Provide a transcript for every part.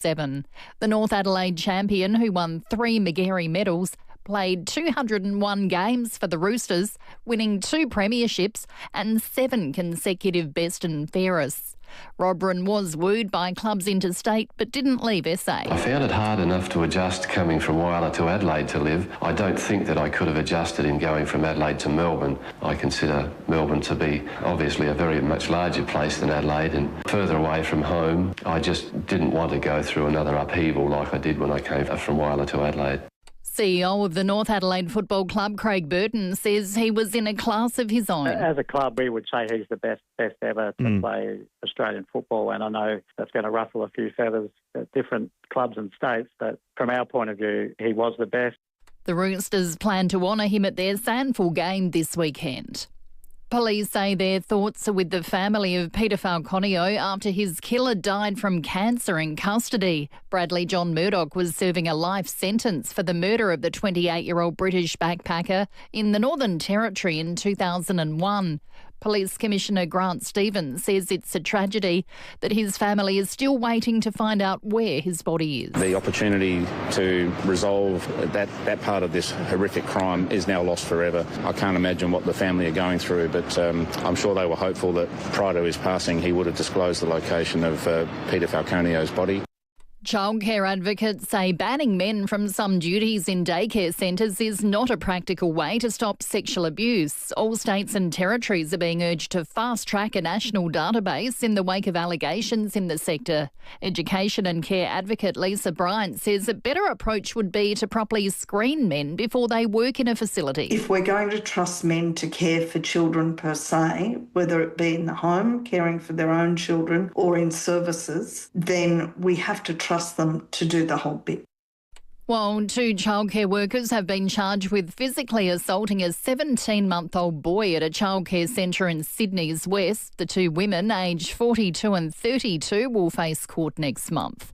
7. The North Adelaide champion, who won 3 Magarey medals, played 201 games for the Roosters, winning 2 premierships and 7 consecutive best and fairest. Robran was wooed by clubs interstate but didn't leave SA. I found it hard enough to adjust coming from Whyalla to Adelaide to live. I don't think that I could have adjusted in going from Adelaide to Melbourne. I consider Melbourne to be obviously a very much larger place than Adelaide and further away from home. I just didn't want to go through another upheaval like I did when I came from Whyalla to Adelaide. CEO of the North Adelaide Football Club, Craig Burton, says he was in a class of his own. As a club, we would say he's the best ever to play Australian football, and I know that's going to ruffle a few feathers at different clubs and states, but from our point of view, he was the best. The Roosters plan to honour him at their Sandford game this weekend. Police say their thoughts are with the family of Peter Falconio after his killer died from cancer in custody. Bradley John Murdoch was serving a life sentence for the murder of the 28-year-old British backpacker in the Northern Territory in 2001. Police Commissioner Grant Stevens says it's a tragedy that his family is still waiting to find out where his body is. The opportunity to resolve that part of this horrific crime is now lost forever. I can't imagine what the family are going through, but I'm sure they were hopeful that prior to his passing he would have disclosed the location of Peter Falconio's body. Childcare advocates say banning men from some duties in daycare centres is not a practical way to stop sexual abuse. All states and territories are being urged to fast-track a national database in the wake of allegations in the sector. Education and care advocate Lisa Bryant says a better approach would be to properly screen men before they work in a facility. If we're going to trust men to care for children per se, whether it be in the home, caring for their own children, or in services, then we have to trust them to do the whole bit. While 2 childcare workers have been charged with physically assaulting a 17-month-old boy at a childcare centre in Sydney's West, the 2 women, aged 42 and 32, will face court next month.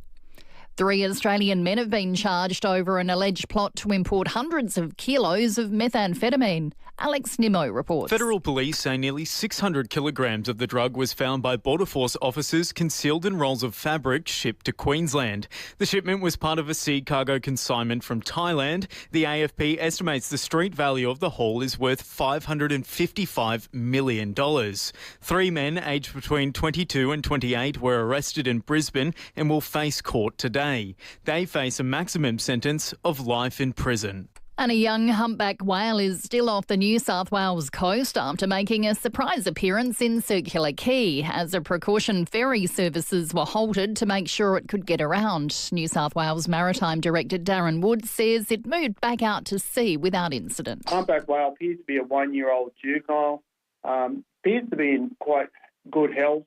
3 Australian men have been charged over an alleged plot to import hundreds of kilos of methamphetamine. Alex Nimmo reports. Federal police say nearly 600 kilograms of the drug was found by Border Force officers concealed in rolls of fabric shipped to Queensland. The shipment was part of a sea cargo consignment from Thailand. The AFP estimates the street value of the haul is worth $555 million. 3 men aged between 22 and 28 were arrested in Brisbane and will face court today. They face a maximum sentence of life in prison. And a young humpback whale is still off the New South Wales coast after making a surprise appearance in Circular Quay. As a precaution, ferry services were halted to make sure it could get around. New South Wales Maritime Director Darren Wood says it moved back out to sea without incident. Humpback whale appears to be a 1-year-old juvenile, appears to be in quite good health.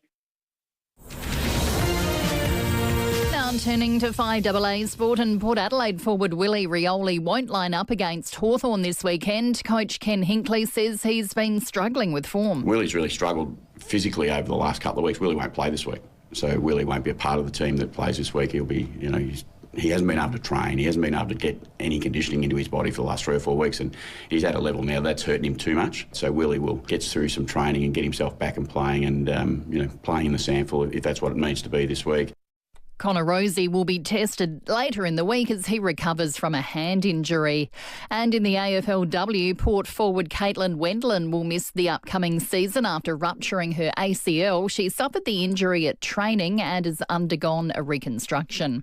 Turning to FIVEAA sport, and Port Adelaide forward Willie Rioli won't line up against Hawthorn this weekend. Coach Ken Hinkley says he's been struggling with form. Willie's really struggled physically over the last couple of weeks. Willie won't play this week, so Willie won't be a part of the team that plays this week. He'll be, he hasn't been able to train. He hasn't been able to get any conditioning into his body for the last 3 or 4 weeks, and he's at a level now that's hurting him too much. So Willie will get through some training and get himself back and playing, and playing in the SANFL if that's what it needs to be this week. Connor Rosie will be tested later in the week as he recovers from a hand injury. And in the AFLW, Port forward Caitlin Wendland will miss the upcoming season after rupturing her ACL. She suffered the injury at training and has undergone a reconstruction.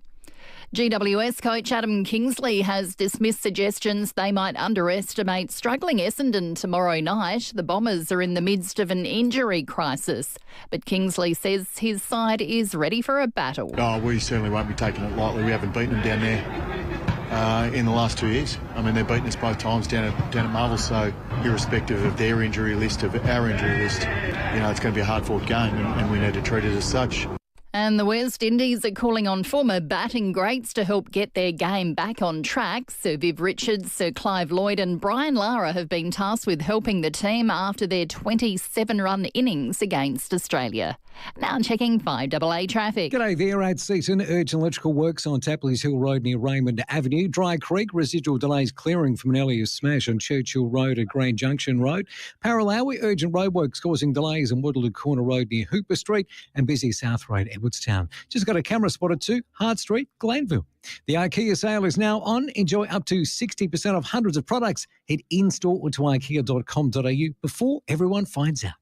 GWS coach Adam Kingsley has dismissed suggestions they might underestimate struggling Essendon tomorrow night. The Bombers are in the midst of an injury crisis, but Kingsley says his side is ready for a battle. Oh, we certainly won't be taking it lightly. We haven't beaten them down there in the last 2 years. I mean, they've beaten us both times down at Marvel, so irrespective of their injury list, of our injury list, it's going to be a hard-fought game, and we need to treat it as such. And the West Indies are calling on former batting greats to help get their game back on track. Sir Viv Richards, Sir Clive Lloyd and Brian Lara have been tasked with helping the team after their 27-run innings against Australia. Now checking 5AA traffic. G'day there, at Seaton. Urgent electrical works on Tapley's Hill Road near Raymond Avenue. Dry Creek, residual delays clearing from an earlier smash on Churchill Road at Grand Junction Road. Paralawi, urgent roadworks causing delays on Woodley Corner Road near Hooper Street and busy South Road, Edwardstown. Just got a camera spotted too, Hart Street, Glanville. The IKEA sale is now on. Enjoy up to 60% off hundreds of products. Head in-store or to ikea.com.au before everyone finds out.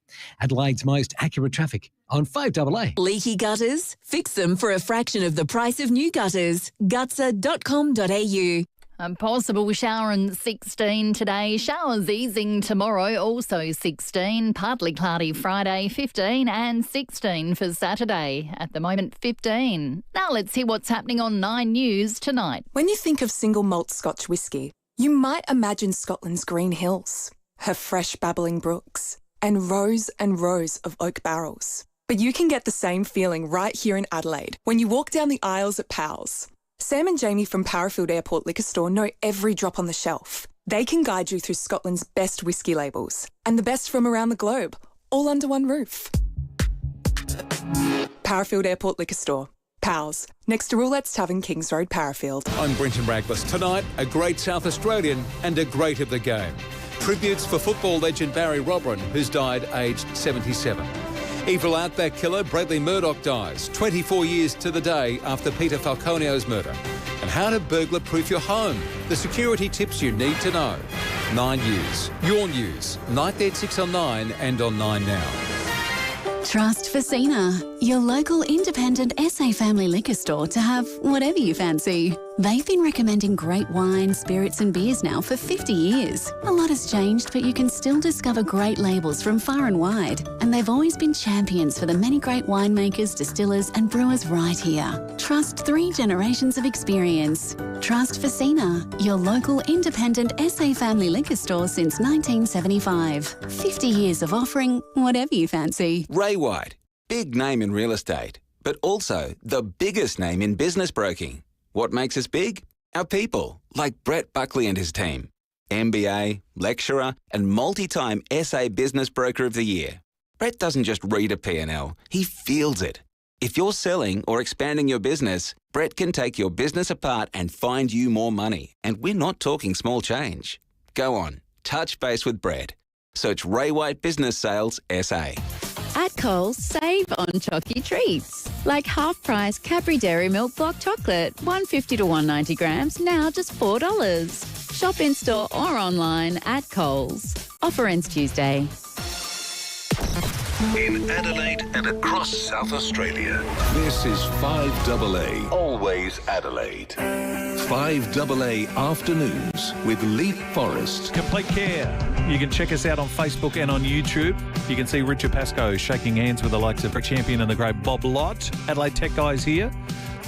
Adelaide's most accurate traffic on 5AA. Leaky gutters? Fix them for a fraction of the price of new gutters. Gutser.com.au. A possible shower in 16 today. Showers easing tomorrow, also 16. Partly cloudy Friday, 15 and 16 for Saturday. At the moment, 15. Now let's hear what's happening on 9 News tonight. When you think of single malt Scotch whisky, you might imagine Scotland's green hills, her fresh babbling brooks, and rows of oak barrels. But you can get the same feeling right here in Adelaide when you walk down the aisles at Powell's. Sam and Jamie from Parafield Airport Liquor Store know every drop on the shelf. They can guide you through Scotland's best whisky labels and the best from around the globe, all under one roof. Parafield Airport Liquor Store. Powell's, next to Roulette's Tavern, Kings Road, Parafield. I'm Brenton Raglas. Tonight, a great South Australian and a great of the game. Tributes for football legend Barry Robran, who's died aged 77. Evil Outback killer Bradley Murdoch dies 24 years to the day after Peter Falconeo's murder. And how to burglar-proof your home. The security tips you need to know. 9 News. Your news. Night at 6 on 9 and on 9 Now. Trust FIVEAA, your local independent SA family liquor store to have whatever you fancy. They've been recommending great wine, spirits and beers now for 50 years. A lot has changed, but you can still discover great labels from far and wide. And they've always been champions for the many great winemakers, distillers and brewers right here. Trust 3 generations of experience. Trust FIVEAA, your local independent SA family liquor store since 1975. 50 years of offering whatever you fancy. Ray White, big name in real estate, but also the biggest name in business broking. What makes us big? Our people, like Brett Buckley and his team. MBA, lecturer, and multi-time SA Business Broker of the Year. Brett doesn't just read a P&L, he feels it. If you're selling or expanding your business, Brett can take your business apart and find you more money. And we're not talking small change. Go on, touch base with Brett. Search Ray White Business Sales SA. At Coles, save on chalky treats. Like half-price Cadbury Dairy Milk Block Chocolate, 150 to 190 grams, now just $4. Shop in-store or online at Coles. Offer ends Tuesday. In Adelaide and across South Australia, this is 5AA, always Adelaide. 5AA Afternoons with Leith, Forrest. Complete Care. You can check us out on Facebook and on YouTube. You can see Richard Pascoe shaking hands with the likes of a champion and the great Bob Lott. Adelaide Tech Guys here.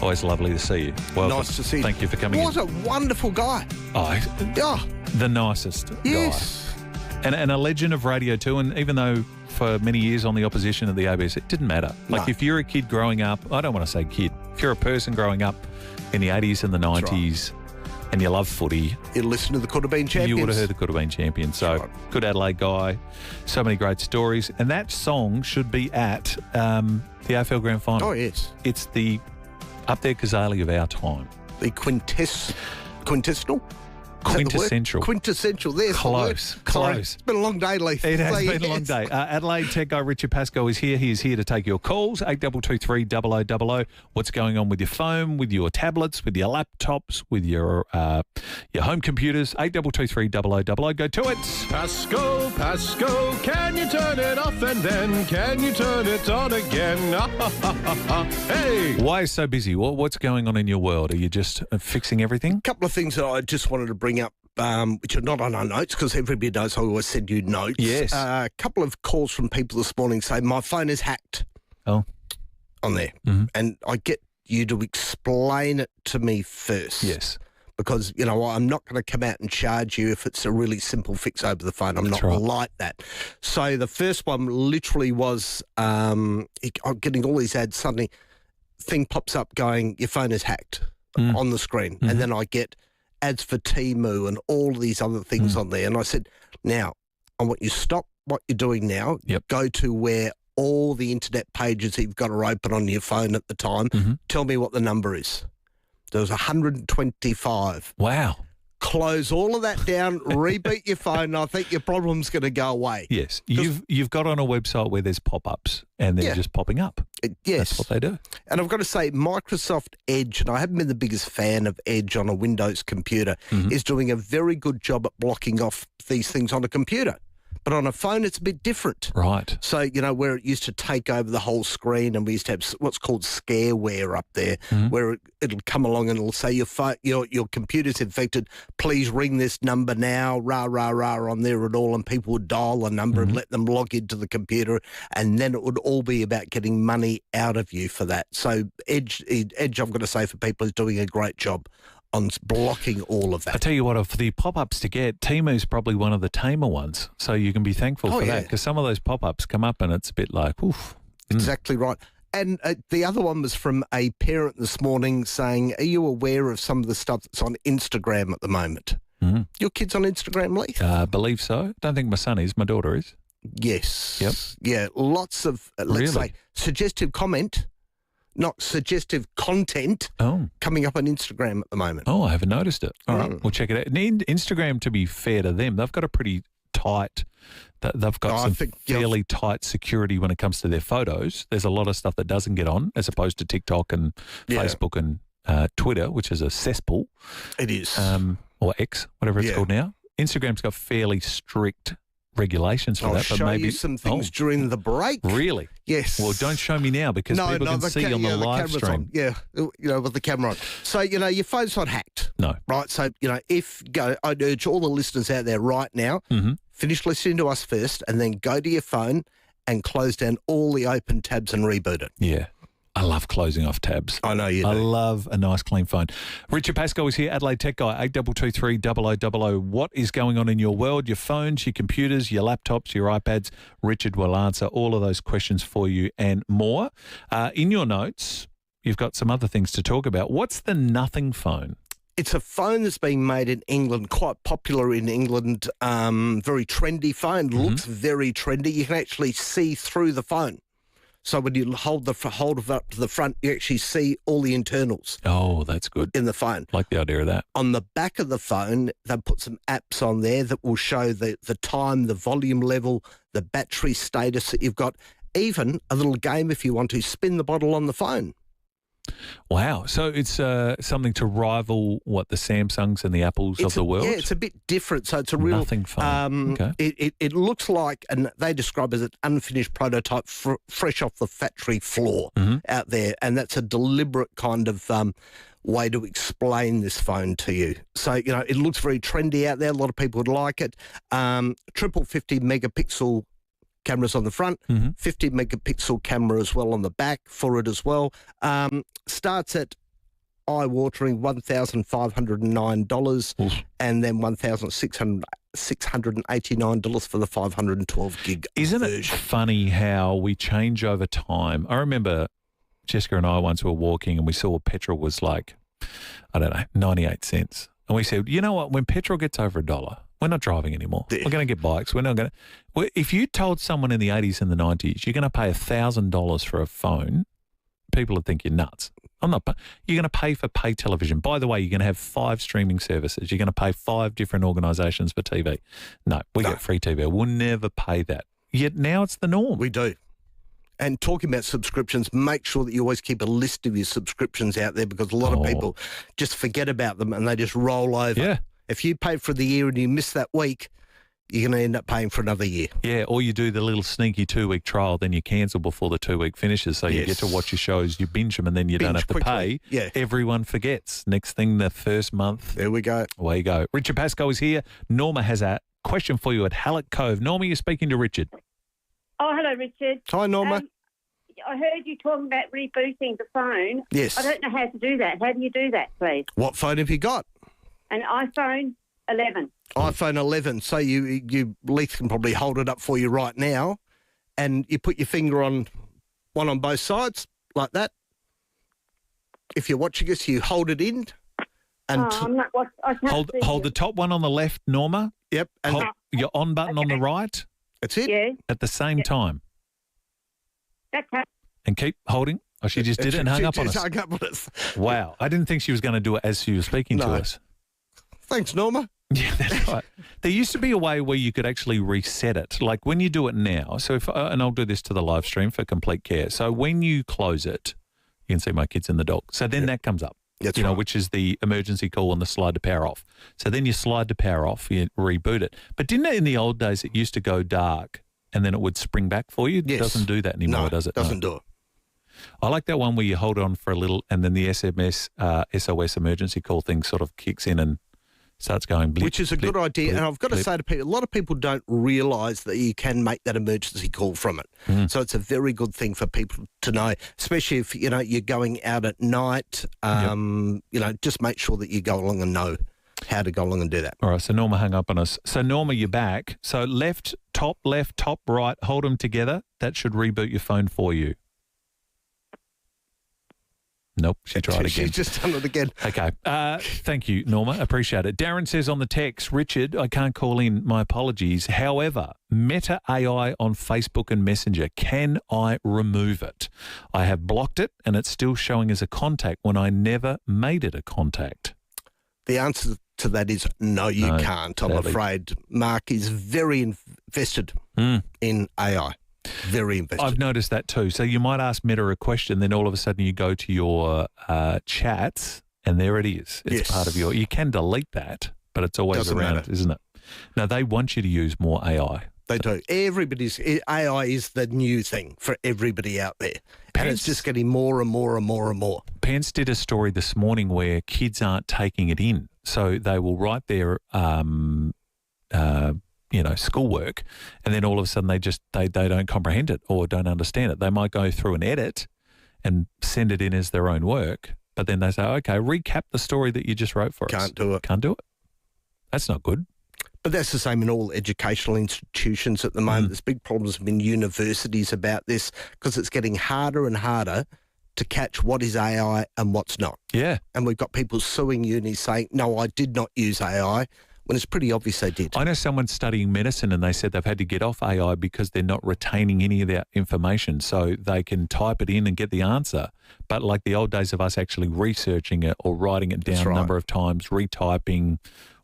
Always lovely to see you. Welcome. Nice to see you. Thank you for coming What a wonderful guy. The nicest Yes. guy. And a legend of radio too. And even though for many years on the opposition of the ABS, it didn't matter. Like if you're a kid growing up, I don't want to say kid, if you're a person growing up in the 80s and the 90s and you love footy, you listen to the Could Have Been Champions. You would have heard the Could Have Been Champions. So good Adelaide guy, so many great stories. And that song should be at the AFL Grand Final. Oh, yes. It's the up there Kazali of our time. The quintessential? Quintessential. Quintessential. There's close. It's been a long day, Leith. It has been a long day. Adelaide Tech Guy Richard Pascoe is here. He is here to take your calls. 8223 0000. What's going on with your phone, with your tablets, with your laptops, with your home computers? 8223 0000. Go to it. Pascoe, can you turn it off and then can you turn it on again? Hey! Why are you so busy? What's going on in your world? Are you just fixing everything? A couple of things that I just wanted to bring up, which are not on our notes, because everybody knows I always send you notes. Yes. A couple of calls from people this morning saying my phone is hacked. Oh. On there. Mm-hmm. And I get you to explain it to me first. Yes. Because, I'm not going to come out and charge you if it's a really simple fix over the phone. I'm not like that. So the first one literally was I'm getting all these ads. Suddenly, thing pops up going, your phone is hacked on the screen. Mm-hmm. And then I get ads for Temu and all these other things on there. And I said, now, I want you to stop what you're doing now. Yep. Go to where all the internet pages that you've got to open on your phone at the time. Mm-hmm. Tell me what the number is. There was 125. Wow. Close all of that down, reboot your phone, and I think your problem's going to go away. Yes. You've got on a website where there's pop-ups and they're just popping up. Yes. That's what they do. And I've got to say, Microsoft Edge, and I haven't been the biggest fan of Edge on a Windows computer, is doing a very good job at blocking off these things on a computer. But on a phone, it's a bit different. Right. So, you know, where it used to take over the whole screen and we used to have what's called scareware up there, where it'll come along and it'll say your computer's infected, please ring this number now, rah, rah, rah, on there and all, and people would dial the number and let them log into the computer, and then it would all be about getting money out of you for that. So Edge, I've got to say, for people, is doing a great job on blocking all of that. I tell you what, of the pop-ups to get, Timu's probably one of the tamer ones, so you can be thankful for that, because some of those pop-ups come up and it's a bit like, oof. Exactly right. And the other one was from a parent this morning saying, are you aware of some of the stuff that's on Instagram at the moment? Your kid's on Instagram, Leith? I believe so. Don't think my son is. My daughter is. Yes. Yep. Yeah, lots of, let's say, suggestive comment, not suggestive content coming up on Instagram at the moment. Oh, I haven't noticed it. All right, we'll check it out. And Instagram, to be fair to them, they've got a pretty tight, they've got fairly tight security when it comes to their photos. There's a lot of stuff that doesn't get on, as opposed to TikTok and Facebook and Twitter, which is a cesspool. It is. Or X, whatever it's called now. Instagram's got fairly strict regulations for that. But show maybe you some things during the break. Really? Yes. Well, don't show me now, because people can see on the live stream. On. Yeah, you know, with the camera on. So, you know, your phone's not hacked. No. Right? So, you know, I'd urge all the listeners out there right now, finish listening to us first and then go to your phone and close down all the open tabs and reboot it. Yeah. I love closing off tabs. I know you do. I love a nice clean phone. Richard Pascoe is here, Adelaide Tech Guy, 8223 0000. What is going on in your world? Your phones, your computers, your laptops, your iPads. Richard will answer all of those questions for you and more. In your notes, you've got some other things to talk about. What's the nothing phone? It's a phone that's being made in England, quite popular in England, very trendy phone, looks very trendy. You can actually see through the phone. So when you hold it up to the front, you actually see all the internals. Oh, that's good. In the phone. Like the idea of that. On the back of the phone, they've put some apps on there that will show the time, the volume level, the battery status that you've got, even a little game if you want to spin the bottle on the phone. Wow. So it's something to rival, what, the Samsungs and the Apples of the world? Yeah, it's a bit different. So it's a real... Nothing phone. Okay. It looks like, and they describe it as an unfinished prototype fresh off the factory floor out there. And that's a deliberate kind of way to explain this phone to you. So, you know, it looks very trendy out there. A lot of people would like it. Triple 50 megapixel cameras on the front, 50 megapixel camera as well on the back for it as well. Starts at eye-watering $1,509 and then $1,689 for the 512 gig Isn't version. it funny how we change over time? I remember Jessica and I once were walking and we saw petrol was like, I don't know, 98 cents. And we said, you know what, when petrol gets over $1, we're not driving anymore. We're going to get bikes. We're not going to. Well, if you told someone in the 80s and the 90s, you're going to pay $1,000 for a phone, people would think you're nuts. I'm not. You're going to pay for pay television. By the way, you're going to have 5 streaming services. You're going to pay 5 different organisations for TV. No, we get free TV. We'll never pay that. Yet now it's the norm. We do. And talking about subscriptions, make sure that you always keep a list of your subscriptions out there, because a lot of people just forget about them and they just roll over. Yeah. If you pay for the year and you miss that week, you're going to end up paying for another year. Yeah, or you do the little sneaky 2-week trial, then you cancel before the 2-week finishes, so you get to watch your shows, you binge them, and then you don't have to pay. Yeah. Everyone forgets. Next thing, the first month. There we go. Away you go. Richard Pascoe is here. Norma has a question for you at Hallett Cove. Norma, you're speaking to Richard. Oh, hello, Richard. Hi, Norma. I heard you talking about rebooting the phone. Yes. I don't know how to do that. How do you do that, please? What phone have you got? An iPhone 11. iPhone 11. So you Leith can probably hold it up for you right now, and you put your finger on one on both sides like that. If you're watching us, you hold it in. And I'm not. I can't hold the top one on the left, Norma. Yep. And hold your on button on the right. That's it. Yeah. At the same time. That's how. And keep holding. Oh, she just did it and hung up on us. Hung up on us. Wow. I didn't think she was going to do it as she was speaking to us. Thanks, Norma. Yeah, that's right. There used to be a way where you could actually reset it. Like when you do it now, so if, and I'll do this to the live stream for complete care. So when you close it, you can see my kids and the dog. So then that comes up, That's right. which is the emergency call and the slide to power off. So then you slide to power off, you reboot it. But didn't it in the old days, it used to go dark and then it would spring back for you? Yes. It doesn't do that anymore, does it? Doesn't do it. I like that one where you hold on for a little and then the SMS, SOS emergency call thing sort of kicks in and starts going blip, which is a blip, good idea. blip, and I've got to say to people, a lot of people don't realise that you can make that emergency call from it. So it's a very good thing for people to know, especially if, you're going out at night. Just make sure that you go along and know how to go along and do that. All right, so Norma hung up on us. So Norma, you're back. So left, top, right, hold them together. That should reboot your phone for you. Nope, she tried again. She's just done it again. Okay. Thank you, Norma. Appreciate it. Darren says on the text, Richard, I can't call in. My apologies. However, Meta AI on Facebook and Messenger, can I remove it? I have blocked it and it's still showing as a contact when I never made it a contact. The answer to that is no, you can't. I'm afraid Mark is very invested in AI. Very invested. I've noticed that too. So you might ask Meta a question, then all of a sudden you go to your chats and there it is. It's part of you can delete that, but it's always Doesn't around, matter. isn't it? No, they want you to use more AI. They do. AI is the new thing for everybody out there. And it's just getting more and more and more and more. Pence did a story this morning where kids aren't taking it in. So they will write their schoolwork, and then all of a sudden they don't comprehend it or don't understand it. They might go through an edit and send it in as their own work, but then they say, okay, recap the story that you just wrote for us. Can't do it. Can't do it. That's not good. But that's the same in all educational institutions at the moment. There's big problems in universities about this because it's getting harder and harder to catch what is AI and what's not. Yeah. And we've got people suing unis saying, no, I did not use AI, when it's pretty obvious they did. I know someone studying medicine and they said they've had to get off AI because they're not retaining any of that information. So they can type it in and get the answer. But like the old days of us actually researching it or writing it down a number of times, retyping,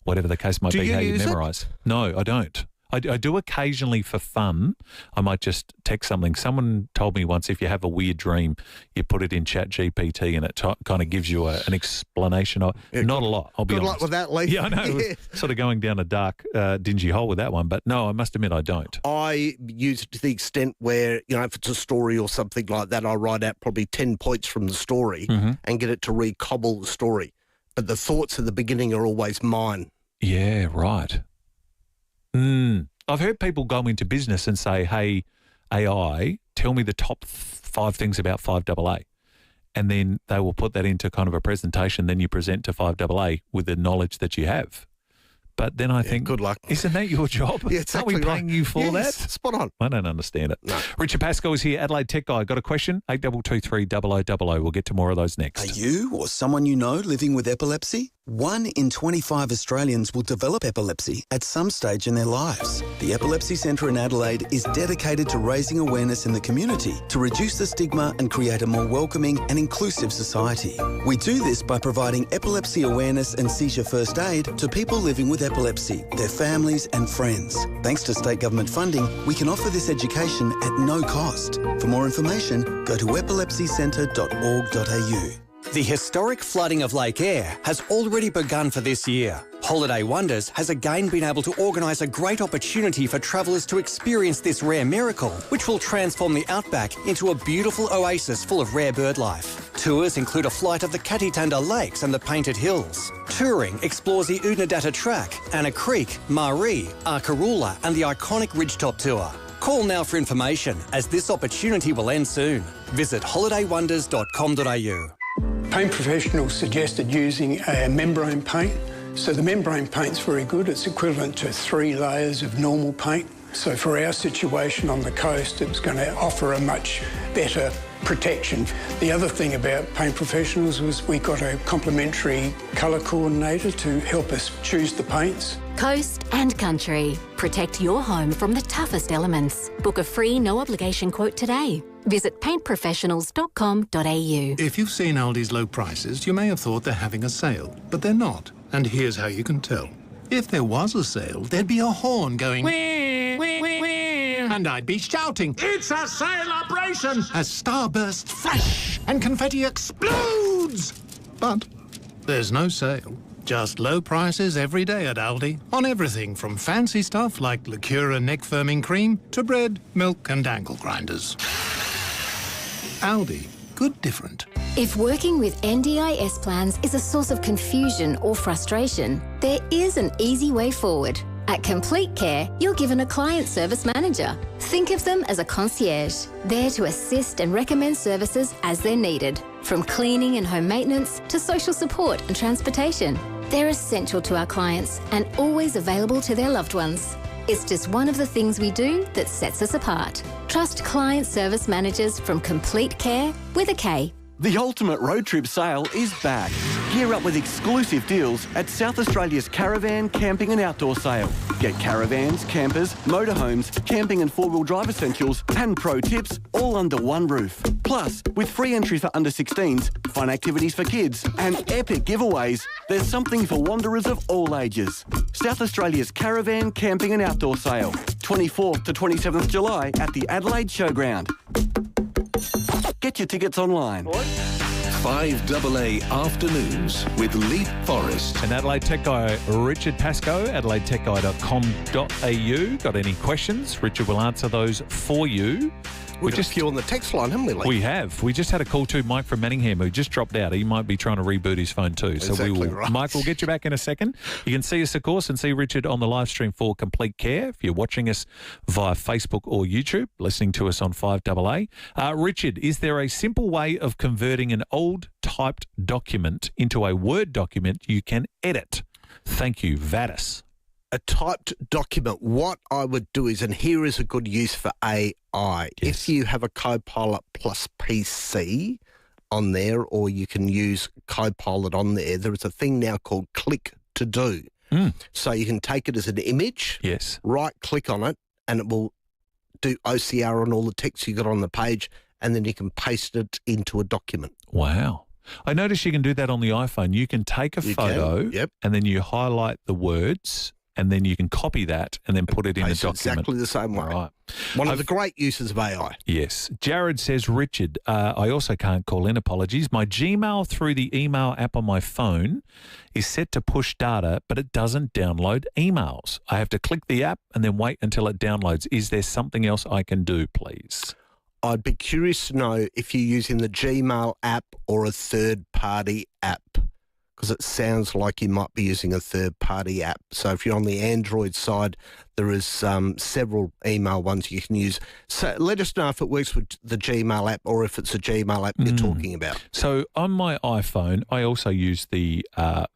whatever the case might be, how you memorise. No, I don't. I do occasionally for fun. I might just text something. Someone told me once if you have a weird dream, you put it in ChatGPT and it kind of gives you an explanation. Not a lot, I'll be honest. Good luck with that, Leith. Yeah, I know. It was sort of going down a dark, dingy hole with that one. But no, I must admit I don't. I use it to the extent where, if it's a story or something like that, I write out probably 10 points from the story and get it to recobble the story. But the thoughts at the beginning are always mine. Yeah, right. I've heard people go into business and say, hey, AI, tell me the top 5 things about FIVEAA. And then they will put that into kind of a presentation. Then you present to FIVEAA with the knowledge that you have. But then I think, good luck. Isn't that your job? Yeah, exactly. Aren't we paying you for that? Spot on. I don't understand it. No. Richard Pascoe is here, Adelaide Tech Guy. Got a question? 8223 0000. We'll get to more of those next. Are you or someone you know living with epilepsy? 1 in 25 Australians will develop epilepsy at some stage in their lives. The Epilepsy Centre in Adelaide is dedicated to raising awareness in the community to reduce the stigma and create a more welcoming and inclusive society. We do this by providing epilepsy awareness and seizure first aid to people living with epilepsy, their families and friends. Thanks to state government funding, we can offer this education at no cost. For more information, go to epilepsycentre.org.au. The historic flooding of Lake Eyre has already begun for this year. Holiday Wonders has again been able to organise a great opportunity for travellers to experience this rare miracle, which will transform the Outback into a beautiful oasis full of rare bird life. Tours include a flight of the Katitanda Lakes and the Painted Hills. Touring explores the Oodnadatta Track, Anna Creek, Maree, Arkaroola and the iconic Ridgetop Tour. Call now for information, as this opportunity will end soon. Visit holidaywonders.com.au. Paint professionals suggested using a membrane paint. So the membrane paint's very good. It's equivalent to 3 layers of normal paint. So for our situation on the coast, it was going to offer a much better protection. The other thing about Paint Professionals was we got a complimentary colour coordinator to help us choose the paints. Coast and country. Protect your home from the toughest elements. Book a free no obligation quote today. Visit paintprofessionals.com.au. If you've seen Aldi's low prices, you may have thought they're having a sale, but they're not. And here's how you can tell. If there was a sale, there'd be a horn going... Wee, wee, wee, wee. And I'd be shouting, "It's a sale-operation!" as starbursts flash and confetti explodes. But there's no sale. Just low prices every day at Aldi on everything from fancy stuff like Lacura neck-firming cream to bread, milk and ankle grinders. Aldi. Good different. If working with NDIS plans is a source of confusion or frustration, there is an easy way forward. At Complete Care, you're given a client service manager. Think of them as a concierge, there to assist and recommend services as they're needed, from cleaning and home maintenance to social support and transportation. They're essential to our clients and always available to their loved ones. It's just one of the things we do that sets us apart. Trust client service managers from Complete Care with a K. The ultimate road trip sale is back. Gear up with exclusive deals at South Australia's Caravan, Camping and Outdoor Sale. Get caravans, campers, motorhomes, camping and four-wheel drive essentials and pro tips all under one roof. Plus, with free entry for under 16s, fun activities for kids and epic giveaways, there's something for wanderers of all ages. South Australia's Caravan, Camping and Outdoor Sale. 24th to 27th July at the Adelaide Showground. Get your tickets online. 5AA Afternoons with Leith, Forrest. And Adelaide Tech guy Richard Pascoe, adelaidetechguy.com.au. Got any questions? Richard will answer those for you. We've just few on the text line, haven't we, Lee? We have. We just had a call to Mike from Manningham who just dropped out. He might be trying to reboot his phone too. So Exactly we will. right. Mike, we'll get you back in a second. You can see us, of course, and see Richard on the live stream for Complete Care. If you're watching us via Facebook or YouTube, listening to us on 5AA. Richard, is there a simple way of converting an old typed document into a Word document you can edit? Thank you, Vadis. A typed document, what I would do is, and here is a good use for AI, if you have a Copilot plus PC on there, or you can use Copilot on there, there is a thing now called Click to Do. So you can take it as an image, right-click on it, and it will do OCR on all the text you got on the page, and then you can paste it into a document. Wow. I noticed you can do that on the iPhone. You can take a photo and then you highlight the words and then you can copy that and then put it in a document. Exactly the same way. Right. One of the great uses of AI. Yes. Jared says, Richard, I also can't call in, apologies. My Gmail through the email app on my phone is set to push data, but it doesn't download emails. I have to click the app and then wait until it downloads. Is there something else I can do, please? I'd be curious to know if you're using the Gmail app or a third-party app, because it sounds like you might be using a third-party app. So if you're on the Android side, there is several email ones you can use. So let us know if it works with the Gmail app or if it's a Gmail app you're talking about. So on my iPhone, I also use the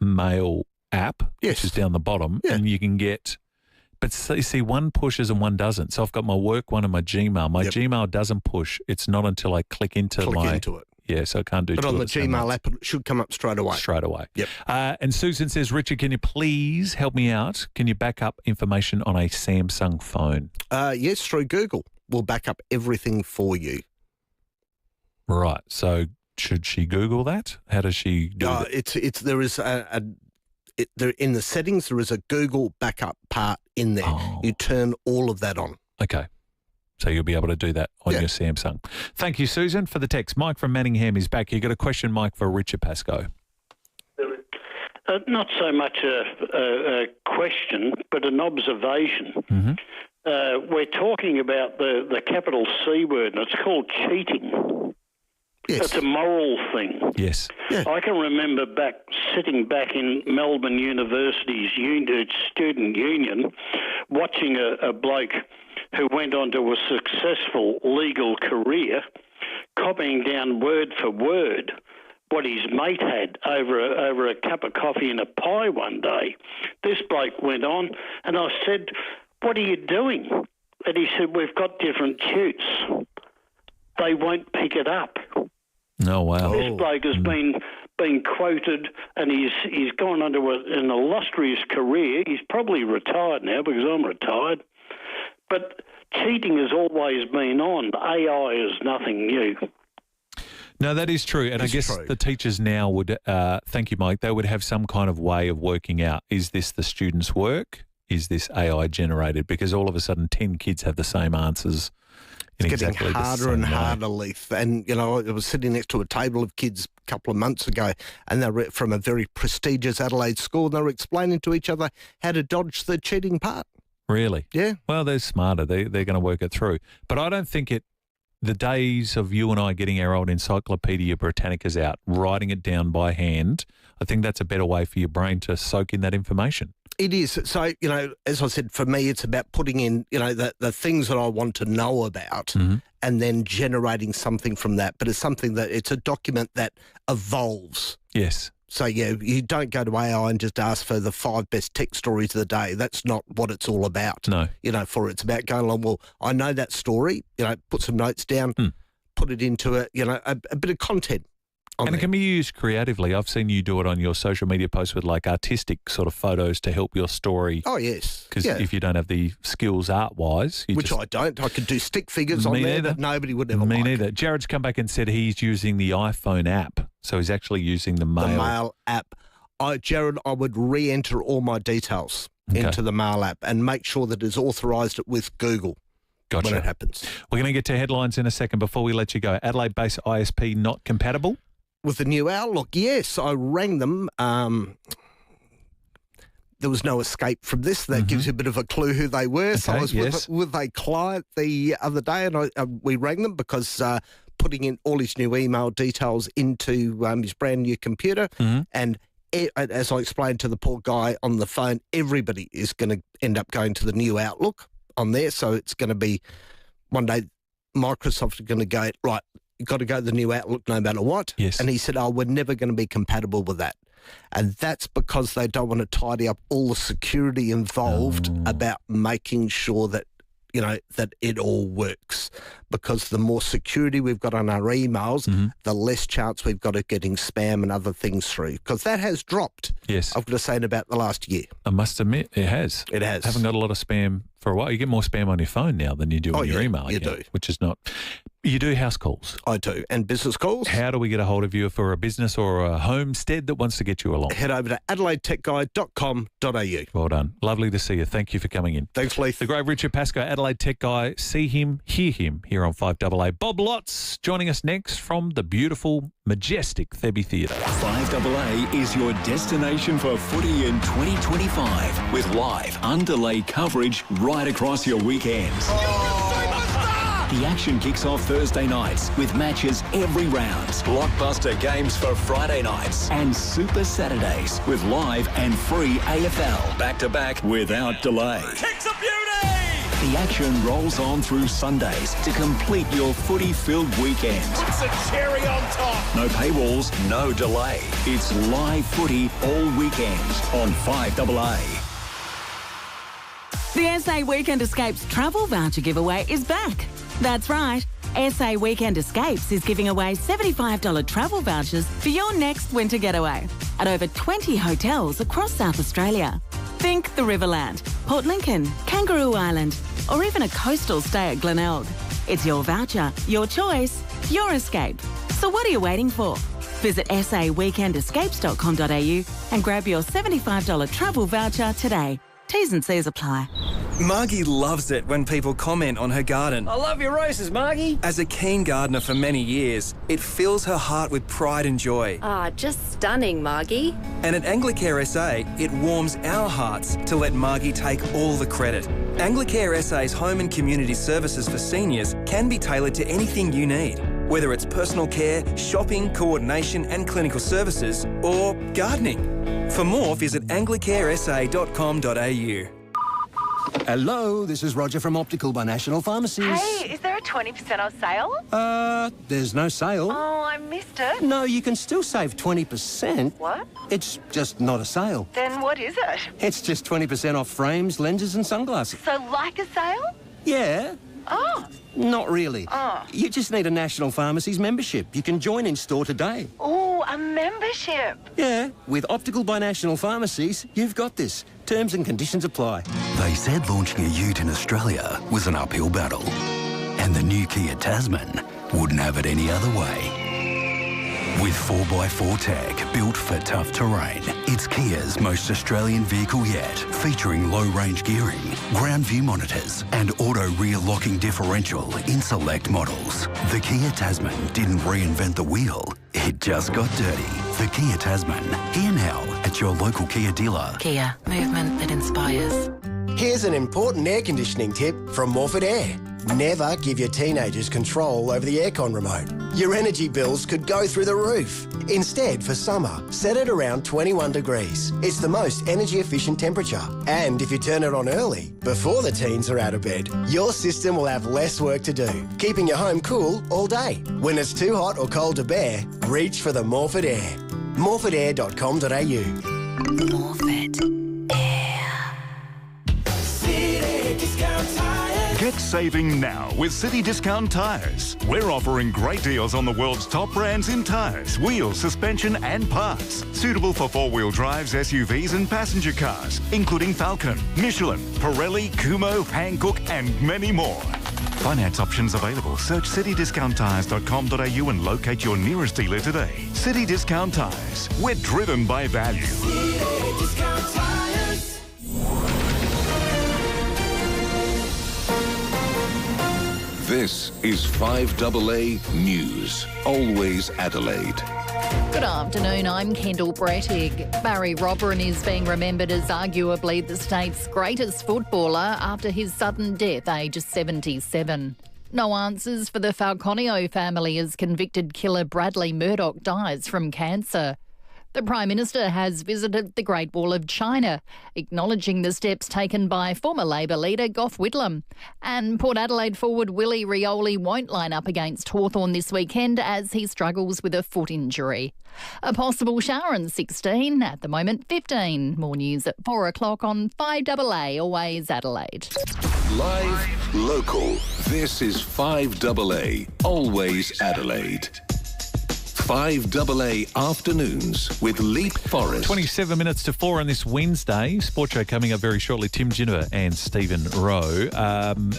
Mail app, which is down the bottom, and you can get... But you see, one pushes and one doesn't. So I've got my work one and my Gmail. My Gmail doesn't push. It's not until I click into it. Yeah, so I can't do But on the Gmail app, it should come up straight away. Straight away. Yep. And Susan says, Richard, can you please help me out? Can you back up information on a Samsung phone? Yes, through Google. We'll back up everything for you. Right. So should she Google that? How does she do it? There is in the settings, there is a Google backup part in there. You turn all of that on. Okay. So you'll be able to do that on your Samsung. Thank you, Susan, for the text. Mike from Manningham is back. You got a question, Mike, for Richard Pascoe? Not so much a question, but an observation. We're talking about the capital C word, and it's called cheating. Yes. It's a moral thing. Yes. I can remember sitting back in Melbourne University's student union, watching a bloke who went on to a successful legal career, copying down word for word what his mate had over a cup of coffee and a pie one day. This bloke went on, and I said, "What are you doing?" And he said, "We've got different tutes. They won't pick it up." Oh, wow. This bloke has been quoted, and he's gone on to an illustrious career. He's probably retired now because I'm retired. But cheating has always been on. AI is nothing new. No, that is true. And I guess the teachers now would, thank you, Mike, they would have some kind of way of working out, is this the student's work? Is this AI generated? Because all of a sudden 10 kids have the same answers. It's exactly getting harder and harder, Leith. And, you know, I was sitting next to a table of kids a couple of months ago, and they were from a very prestigious Adelaide school, and they were explaining to each other how to dodge the cheating part. Really? Yeah. Well, they're smarter. They're going to work it through. But I don't think the days of you and I getting our old Encyclopedia Britannicas out, writing it down by hand, I think that's a better way for your brain to soak in that information. It is. So, you know, as I said, for me, it's about putting in, you know, the things that I want to know about and then generating something from that. But it's something that it's a document that evolves. Yes. So, yeah, you don't go to AI and just ask for the 5 best tech stories of the day. That's not what it's all about. No. You know, it's about going along, well, I know that story, you know, put some notes down, put it into a bit of content. And it can be used creatively. I've seen you do it on your social media posts with like artistic sort of photos to help your story. Oh, yes. Because if you don't have the skills art-wise... Which I don't. I could do stick figures on there that nobody would ever like. Me neither. Jared's come back and said he's using the iPhone app. So he's actually using the Mail. The Mail app. Jared, I would re-enter all my details into the Mail app and make sure that it's authorised with Google. Gotcha. When it happens. We're going to get to headlines in a second. Before we let you go, Adelaide-based ISP not compatible? With the new Outlook, yes. I rang them. There was no escape from this. That gives you a bit of a clue who they were. Okay, so I was with a client the other day, and we rang them because putting in all his new email details into his brand new computer, and as I explained to the poor guy on the phone, everybody is going to end up going to the new Outlook on there. So it's going to be one day Microsoft are going to go, right, you've got to go to the new Outlook no matter what. Yes. And he said, we're never going to be compatible with that. And that's because they don't want to tidy up all the security involved about making sure that, you know, that it all works. Because the more security we've got on our emails, the less chance we've got of getting spam and other things through. Because that has dropped. Yes. I've got to say in about the last year. I must admit, it has. It has. I haven't got a lot of spam for a while. You get more spam on your phone now than you do on your email. You do. Which is not... You do house calls. I do. And business calls. How do we get a hold of you for a business or a homestead that wants to get you along? Head over to adelaidetechguy.com.au. Well done. Lovely to see you. Thank you for coming in. Thanks, Leith. The great Richard Pascoe, Adelaide Tech Guy. See him, hear him here on 5AA. Bob Lotz joining us next from the beautiful, majestic Thebarton Theatre. 5AA is your destination for footy in 2025 with live, undelayed coverage right across your weekends. The action kicks off Thursday nights with matches every round, blockbuster games for Friday nights, and Super Saturdays with live and free AFL back-to-back without delay. Kicks a beauty! The action rolls on through Sundays to complete your footy-filled weekend. Puts a cherry on top! No paywalls, no delay. It's live footy all weekend on 5AA. The SA Weekend Escapes travel voucher giveaway is back. That's right. SA Weekend Escapes is giving away $75 travel vouchers for your next winter getaway at over 20 hotels across South Australia. Think the Riverland, Port Lincoln, Kangaroo Island, or even a coastal stay at Glenelg. It's your voucher, your choice, your escape. So what are you waiting for? Visit saweekendescapes.com.au and grab your $75 travel voucher today. T's and C's apply. Margie loves it when people comment on her garden. I love your roses, Margie. As a keen gardener for many years, it fills her heart with pride and joy. Just stunning, Margie. And at Anglicare SA, it warms our hearts to let Margie take all the credit. Anglicare SA's home and community services for seniors can be tailored to anything you need, whether it's personal care, shopping, coordination and clinical services, or gardening. For more, visit anglicaresa.com.au. Hello, this is Roger from Optical by National Pharmacies. Hey, is there a 20% off sale? There's no sale. Oh, I missed it. No, you can still save 20%. What? It's just not a sale. Then what is it? It's just 20% off frames, lenses and sunglasses. So like a sale? Yeah. Oh. Not really. Oh. You just need a National Pharmacies membership. You can join in store today. Oh. Oh, a membership. Yeah, with Optical Binational Pharmacies, you've got this. Terms and conditions apply. They said launching a ute in Australia was an uphill battle. And the new Kia Tasman wouldn't have it any other way. With 4x4 tech built for tough terrain, it's Kia's most Australian vehicle yet, featuring low-range gearing, ground view monitors and auto rear locking differential in select models. The Kia Tasman didn't reinvent the wheel, it just got dirty. The Kia Tasman, here now at your local Kia dealer. Kia, movement that inspires. Here's an important air conditioning tip from Morford Air. Never give your teenagers control over the aircon remote. Your energy bills could go through the roof. Instead, for summer, set it around 21 degrees. It's the most energy efficient temperature. And if you turn it on early, before the teens are out of bed, your system will have less work to do, keeping your home cool all day. When it's too hot or cold to bear, reach for the Morford Air. morfordair.com.au. Morford. Get saving now with City Discount Tyres. We're offering great deals on the world's top brands in tyres, wheels, suspension and parts. Suitable for four-wheel drives, SUVs and passenger cars, including Falcon, Michelin, Pirelli, Kumho, Hankook and many more. Finance options available. Search citydiscounttires.com.au and locate your nearest dealer today. City Discount Tyres. We're driven by value. City Discount Tyres. This is 5AA News, always Adelaide. Good afternoon, I'm Kendall Brettig. Barry Robran is being remembered as arguably the state's greatest footballer after his sudden death, aged 77. No answers for the Falconio family as convicted killer Bradley Murdoch dies from cancer. The Prime Minister has visited the Great Wall of China, acknowledging the steps taken by former Labor leader Gough Whitlam. And Port Adelaide forward Willie Rioli won't line up against Hawthorn this weekend as he struggles with a foot injury. A possible shower in 16, at the moment 15. More news at 4 o'clock on 5AA, always Adelaide. Live, local. This is 5AA, always Adelaide. 5AA Afternoons with Leith, Forrest. 27 minutes to 4 on this Wednesday. Sport show coming up very shortly. Tim Ginniver and Stephen Rowe.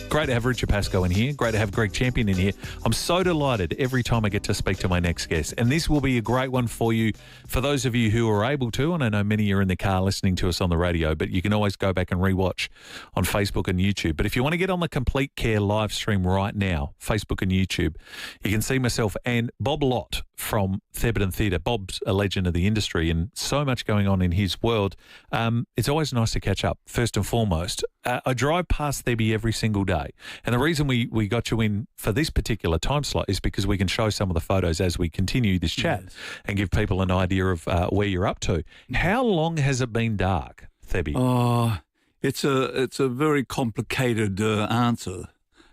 Great to have Richard Pascoe in here. Great to have Greg Champion in here. I'm so delighted every time I get to speak to my next guest. And this will be a great one for you, for those of you who are able to. And I know many are in the car listening to us on the radio, but you can always go back and rewatch on Facebook and YouTube. But if you want to get on the Complete Care live stream right now, Facebook and YouTube, you can see myself and Bob Lott from Thebarton Theatre. Bob's a legend of the industry and so much going on in his world. It's always nice to catch up, first and foremost. I drive past Theby every single day. And the reason we got you in for this particular time slot is because we can show some of the photos as we continue this chat and give people an idea of where you're up to. How long has it been dark, Theby? Oh, it's a very complicated answer,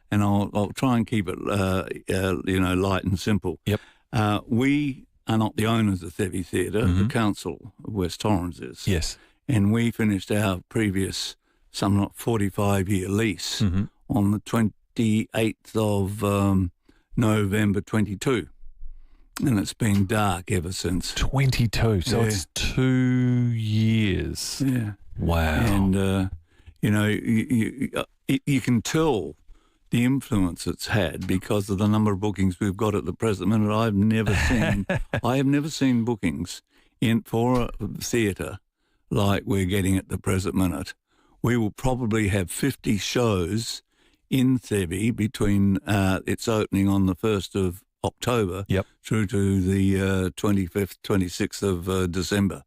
and I'll try and keep it light and simple. Yep. We are not the owners of Theby Theatre. The Council of West Torrens is. Yes. And we finished our previous, 45-year lease on the 28th of November 22. And it's been dark ever since. 22, so it's 2 years. Yeah. Wow. And, you can tell the influence it's had because of the number of bookings we've got at the present minute. I have never seen bookings for a theatre like we're getting at the present minute. We will probably have 50 shows in Theby between its opening on the 1st of October through to the 25th, 26th of December.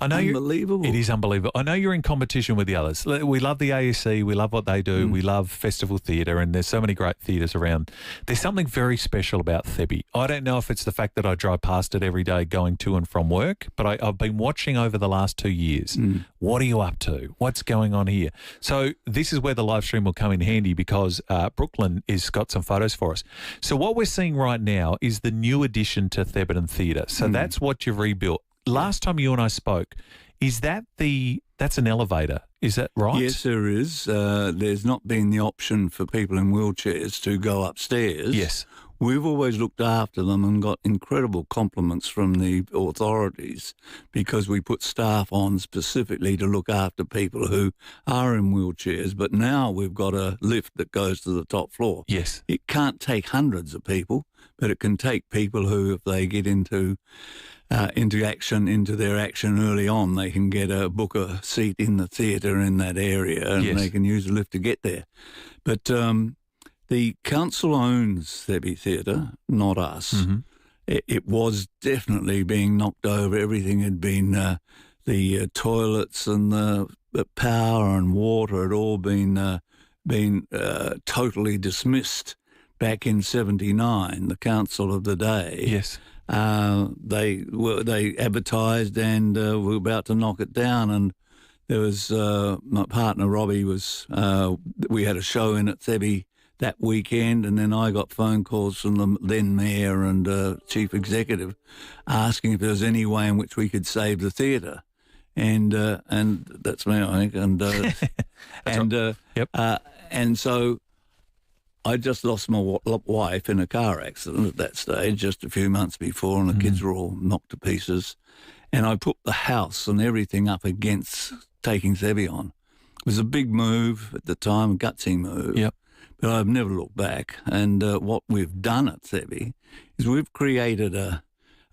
I know unbelievable. It is unbelievable. I know you're in competition with the others. We love the ASC. We love what they do. We love festival theatre, and there's so many great theatres around. There's something very special about Theby. I don't know if it's the fact that I drive past it every day going to and from work, but I've been watching over the last 2 years. What are you up to? What's going on here? So this is where the live stream will come in handy because Brooklyn has got some photos for us. So what we're seeing right now is the new addition to Thebarton Theatre. So that's what you've rebuilt. Last time you and I spoke, is that's an elevator? Is that right? Yes, there is. There's not been the option for people in wheelchairs to go upstairs. Yes. we've always looked after them and got incredible compliments from the authorities because we put staff on specifically to look after people who are in wheelchairs. But now we've got a lift that goes to the top floor. Yes. It can't take hundreds of people, but it can take people who, if they get into their action early on, they can book a seat in the theatre in that area, and Yes. they can use the lift to get there. But the council owns Thebarton Theatre, not us. Mm-hmm. It was definitely being knocked over. Everything had been, the toilets and the power and water had all been totally dismissed back in '79, the council of the day. Yes. They advertised and were about to knock it down, and there was my partner Robbie we had a show in at Thebarton that weekend, and then I got phone calls from the then mayor and chief executive asking if there was any way in which we could save the theatre, and that's me, I think, and so I just lost my wife in a car accident at that stage, just a few months before, and the kids were all knocked to pieces. And I put the house and everything up against taking Thebarton on. It was a big move at the time, a gutsy move. Yep. But I've never looked back. And what we've done at Thebarton is we've created a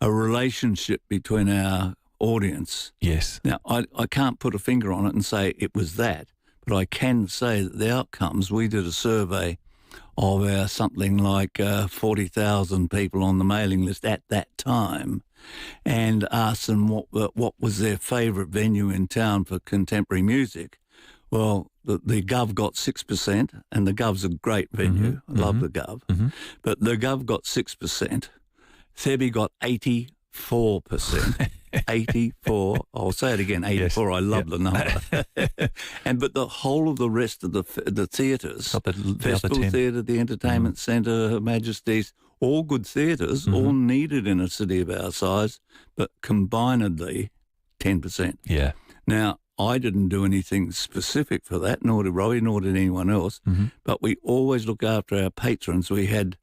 relationship between our audience. Yes. Now, I can't put a finger on it and say it was that, but I can say that the outcomes, we did a survey of our something like 40,000 people on the mailing list at that time, and asked them what was their favourite venue in town for contemporary music. Well, the Gov got 6%, and the Gov's a great venue. I love the Gov. Mm-hmm. But the Gov got 6%. Thebarton got 84%. 84. I'll say it again, 84. Yes. I love the number. But the whole of the rest of the theatres, Festival Theatre, the Entertainment Centre, Her Majesty's, all good theatres, all needed in a city of our size, but combinedly 10%. Yeah. Now, I didn't do anything specific for that, nor did Robbie, nor did anyone else, but we always look after our patrons. We had